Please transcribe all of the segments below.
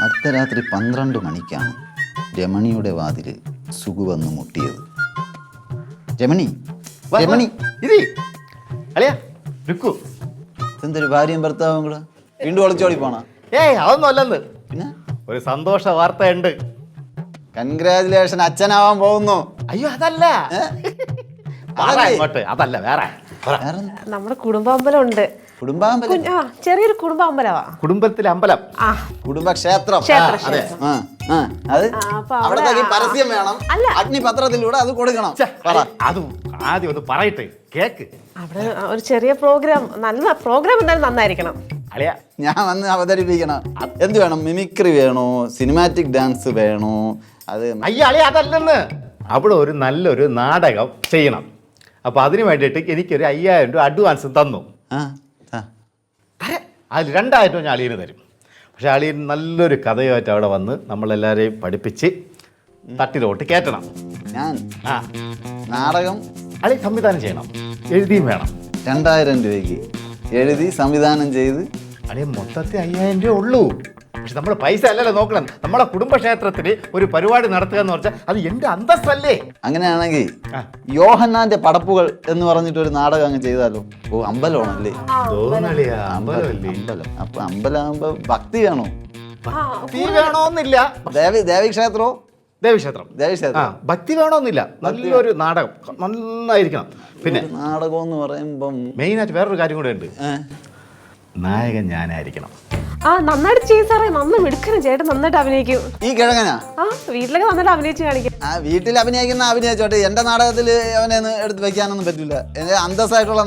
അർദ്ധരാത്രി 12 മണിക്കാണ് രമണിയുടെ വാതിൽ സുഖു വന്ന് മുട്ടിയത്. രമണി, രമണി, എന്തൊരു ഭാര്യയും ഭർത്താവും കൂടെ വീണ്ടും ഒളിച്ചോടി പോണ? ഏയ് അതൊന്നും അല്ലെന്ന്. പിന്നെ ഒരു സന്തോഷ വാർത്തയുണ്ട്. കൺഗ്രാജുലേഷൻ, അച്ഛനാവാൻ പോകുന്നു. അയ്യോ അതല്ല, അങ്ങോട്ട് അതല്ല, വേറെ നമ്മുടെ കുടുംബാമ്പലം ഉണ്ട്. കുടുംബാമ്പലം? ചെറിയൊരു കുടുംബാമ്പലമാ. കുടുംബത്തിലെ അമ്പലം, കുടുംബക്ഷേത്രം. അത് അവിടത്തേക്ക് പരസ്യം വേണം, അഗ്നിപത്രത്തിലൂടെ അത് കൊടുക്കണം. അത് ആദ്യം ഒന്ന് പറയട്ടെ, കേക്ക്. അവിടെ ഒരു ചെറിയ പ്രോഗ്രാം, നല്ല പ്രോഗ്രാം എന്തായാലും നന്നായിരിക്കണം. അളിയാ, ഞാൻ വന്ന് അവതരിപ്പിക്കണം. എന്ത് വേണം? മിമിക്രി വേണോ, സിനിമാറ്റിക് ഡാൻസ് വേണോ? അത് അയ്യോ അളിയ അതല്ലെന്ന്. അവിടെ ഒരു നല്ലൊരു നാടകം ചെയ്യണം. അപ്പൊ അതിന് വേണ്ടിയിട്ട് എനിക്കൊരു 5000 രൂപ അഡ്വാൻസ് തന്നു. അതിൽ 2000 രൂപ ഞാൻ അളിയന് തരും. പക്ഷെ അളിയൻ നല്ലൊരു കഥയുമായിട്ട് അവിടെ വന്ന് നമ്മളെല്ലാവരെയും പഠിപ്പിച്ച് തട്ടിലോട്ട് കയറ്റണം. ഞാൻ നാടകം അളി സംവിധാനം ചെയ്യണം, എഴുതിയും വേണം. 2000 രൂപയ്ക്ക് എഴുതി സംവിധാനം ചെയ്ത് അളിയ മൊത്തത്തിൽ 5000 രൂപ ഉള്ളൂ. പക്ഷെ നമ്മൾ പൈസ അല്ലല്ലോ നോക്കണം. നമ്മളെ കുടുംബക്ഷേത്രത്തിൽ ഒരു പരിപാടി നടത്തുക എന്ന് പറഞ്ഞാൽ അത് എന്റെ അന്തസ്സല്ലേ. അങ്ങനെയാണെങ്കിൽ യോഹന്നാന്റെ പടപ്പുകൾ എന്ന് പറഞ്ഞിട്ട് ഒരു നാടകം അങ്ങ് ചെയ്താലോ? ഓ, അമ്പലമാണല്ലേ? അമ്പലം. അപ്പൊ അമ്പലമാകുമ്പോ ഭക്തി വേണോ? ഭക്തി വേണോന്നില്ല. ദേവീക്ഷേത്രോ? ദേവീക്ഷേത്രം. ഭക്തി വേണമെന്നില്ല, നല്ലൊരു നാടകം നന്നായിരിക്കണം. പിന്നെ നാടകം എന്ന് പറയുമ്പം മെയിനായിട്ട് വേറൊരു കാര്യം കൂടെ ഉണ്ട്. നായകൻ ഞാനായിരിക്കണം. നന്നായിട്ട് ചെയ്യും സാറേ, നന്നായി മിടുക്കണം ചേട്ടൻ, നന്നായിട്ട് അഭിനയിക്കും. ഈ കിഴങ്ങനാ? വീട്ടിലൊക്കെ നന്നായിട്ട് അഭിനയിച്ച് കാണിക്കും. വീട്ടിൽ അഭിനയിച്ചോട്ടെ, എന്റെ നാടകത്തിൽ അവനെ എടുത്ത് വെക്കാനൊന്നും പറ്റില്ല. എന്റെ അന്തസ്സായിട്ടുള്ള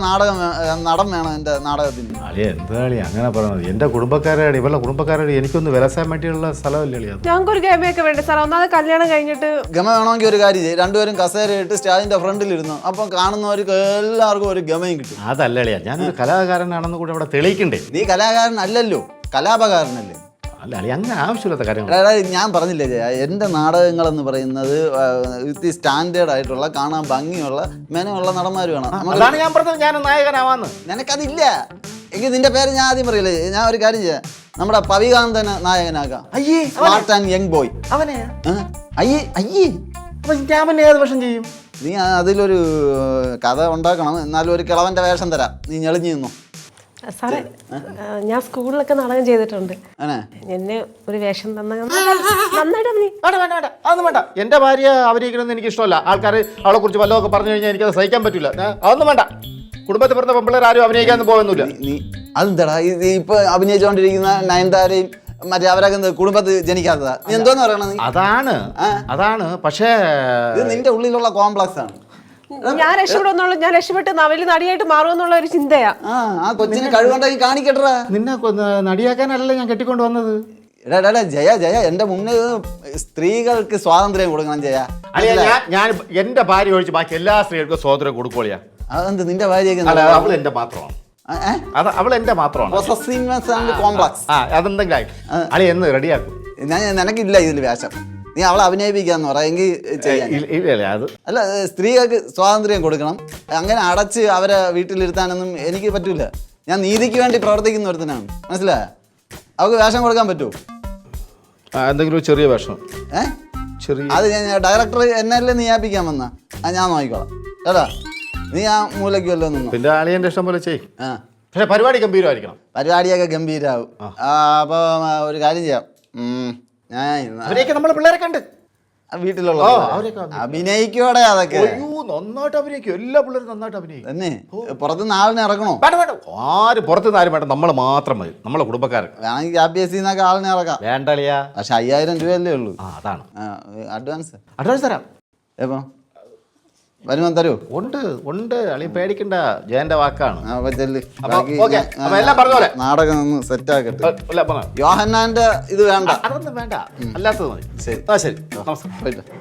നടൻ വേണം എന്റെ നാടകത്തിന്. അളിയ എന്താ അങ്ങനെ പറഞ്ഞത്? എന്റെ കുടുംബക്കാരാണ്, ഇവരുടെ കുടുംബക്കാരോട് എനിക്കൊന്ന് വിലസാൻ വേണ്ടിയുള്ള സ്ഥലമല്ലേ അളിയ? ഞങ്ങൾക്കൊരു ഗമയൊക്കെ വേണ്ടി സാർ. ഒന്നാമത് കല്യാണം കഴിഞ്ഞിട്ട് ഗമ വേണമെങ്കിൽ ഒരു കാര്യം ചെയ്യും, രണ്ടുപേരും കസേരയിട്ട് സ്റ്റേജിന്റെ ഫ്രണ്ടിലിരുന്നു. അപ്പം കാണുന്നവർക്ക് എല്ലാവർക്കും ഒരു ഗമയും കിട്ടും. അതല്ല അളിയ, ഞാനൊരു കലാകാരനാണെന്ന് കൂടെ അവിടെ തെളിയിക്കണ്ടേ? നീ കലാകാരനല്ലല്ലോ, കലാപകാരനല്ലേ? അല്ല അളിയ, അങ്ങനെ ആവശ്യമില്ലാത്ത കാര്യങ്ങൾ. ഞാൻ പറഞ്ഞില്ലേ ജയ, എൻ്റെ നാടകങ്ങൾ എന്ന് പറയുന്നത് ഇത്തി സ്റ്റാൻഡേർഡ് ആയിട്ടുള്ള, കാണാൻ ഭംഗിയുള്ള, മെനയുള്ള നടന്മാർ വേണം. അതാണ് ഞാൻ പറഞ്ഞത്, ഞാൻ നായകനാവാന്ന്. നിനക്കതില്ല എങ്കിൽ നിന്റെ പേര് ഞാൻ ആദ്യം പറയില്ലേ. ഞാൻ ഒരു കാര്യം ചെയ്യാം, നമ്മുടെ പവികാന്തനെ നായകനാക്കാം. Smart and young boy. അവനെ ഞാൻ ഏത് വേഷം ചെയ്യും? നീ അതിലൊരു കഥ ഉണ്ടാക്കണം. എന്നാലും ഒരു കിളവന്റെ വേഷം തരാം, നീ ഞെളിഞ്ഞു നിന്നോ. സാറേ, ഞാൻ സ്കൂളിലൊക്കെ നാടകം ചെയ്തിട്ടുണ്ട്. എന്നെ ഒരു വേഷം അതൊന്നും വേണ്ട. എന്റെ ഭാര്യ അഭിനയിക്കണമെന്ന് എനിക്ക് ഇഷ്ടമല്ല. ആൾക്കാർ അവളെ കുറിച്ച് വല്ലതൊക്കെ പറഞ്ഞു കഴിഞ്ഞാൽ എനിക്കത് സഹിക്കാൻ പറ്റില്ല. അതൊന്നും വേണ്ട. കുടുംബത്തിൽ പറഞ്ഞ പെമ്പിള്ളേർ ആരും അഭിനയിക്കാന്ന് പോകുന്നില്ല. അതെന്താടാ ഇപ്പൊ അഭിനയിച്ചുകൊണ്ടിരിക്കുന്ന നയൻതാരയും മറ്റേ അവരൊക്കെ കുടുംബത്തിൽ ജനിക്കാത്തതാ? നീ എന്തോന്ന് പറയണത്? അതാണ് പക്ഷേ ഇത് നിന്റെ ഉള്ളിലുള്ള കോംപ്ലക്സ് ആണ്. ഞാൻ രക്ഷപ്പെടുന്നുള്ള, ഞാൻ രക്ഷപ്പെട്ട് നവലി നടിയായിട്ട് മാറുമെന്നുള്ള ഒരു ചിന്തയാ. ആ കൊച്ചിനെ കഴിവുണ്ടെങ്കിൽ കാണിക്കട്ടാ. നിന്നെ നടിയാക്കാനല്ല ഞാൻ കെട്ടിക്കൊണ്ട് വന്നത്. ജയ എന്റെ മുന്നിൽ സ്ത്രീകൾക്ക് സ്വാതന്ത്ര്യം കൊടുക്കണം ജയ. ഞാൻ എന്റെ ഭാര്യ ഒഴിച്ച് ബാക്കി എല്ലാ സ്ത്രീകൾക്കും സ്വാതന്ത്ര്യം കൊടുക്കോളിയാ. അതെന്ത് നിന്റെ ഭാര്യയൊക്കെ? അവൾ എന്റെ മാത്രമാണ്. അവൾ എന്റെ മാത്രമാണ്. അതെന്തെങ്കിലും അളി എന്ന് റെഡിയാക്കും. നിനക്കില്ല ഇതിൽ വേഷം. നീ അവളെ അഭിനയിപ്പിക്കാന്ന് പറയെങ്കിൽ ചെയ്യാൻ. അല്ല, സ്ത്രീകൾക്ക് സ്വാതന്ത്ര്യം കൊടുക്കണം. അങ്ങനെ അടച്ച് അവരെ വീട്ടിലിരുത്താനൊന്നും എനിക്ക് പറ്റൂല. ഞാൻ നീതിക്ക് വേണ്ടി പ്രവർത്തിക്കുന്ന ഒരുത്തനാണ്, മനസ്സിലായ? അവൾക്ക് വേഷം കൊടുക്കാൻ പറ്റുമോ? എന്തെങ്കിലും ചെറിയ വേഷം. അത് ഞാൻ ഡയറക്ടർ എന്നല്ലേ നിയാപിക്കാൻ വന്ന ഞാൻ നോക്കിക്കോളാം കേട്ടാ. നീ ആ മൂലയ്ക്ക് വല്ലോ നിന്നു. പിന്നെ അളിയന്റെ ഇഷ്ടം പോലെ ചെയ്യും. പക്ഷെ പരിപാടി ഗംഭീരമായിരിക്കണം. പരിപാടിയൊക്കെ ഗംഭീരാവും. അപ്പൊ ഒരു കാര്യം ചെയ്യാം, നമ്മളെ പിള്ളേരൊക്കെ ഉണ്ട് വീട്ടിലുള്ള അഭിനയിക്കോടെ. അതൊക്കെ നന്നായിട്ട് അഭിനയിക്കും. എല്ലാ പിള്ളേരും നന്നായിട്ട് അഭിനയിക്കും. തന്നെ പുറത്തുനിന്ന് ആളിനെ ഇറക്കണോ? ആര് പുറത്തുനിന്ന് ആരും വേണ്ട, നമ്മള് മാത്രം മതി. നമ്മളെ കുടുംബക്കാരൻ വേണമെങ്കിൽ KPSC ആളിനെ ഇറക്കാം. വേണ്ടളിയാ. പക്ഷെ 5000 രൂപയല്ലേ ഉള്ളൂ. അതാണ് അഡ്വാൻസ് തരാം. എപ്പോ വരുമാനം തരൂ? ഉണ്ട് അളി, പേടിക്കണ്ട. ജയന്റെ വാക്കാണ്. നാടകം ഒന്ന് സെറ്റ് ആക്കട്ടെ. യോഹന്നാന്റെ ഇത് വേണ്ട, അതൊന്നും വേണ്ട, അല്ലാത്തത് മതി. ശരി. ശരി, നമസ്കാരം.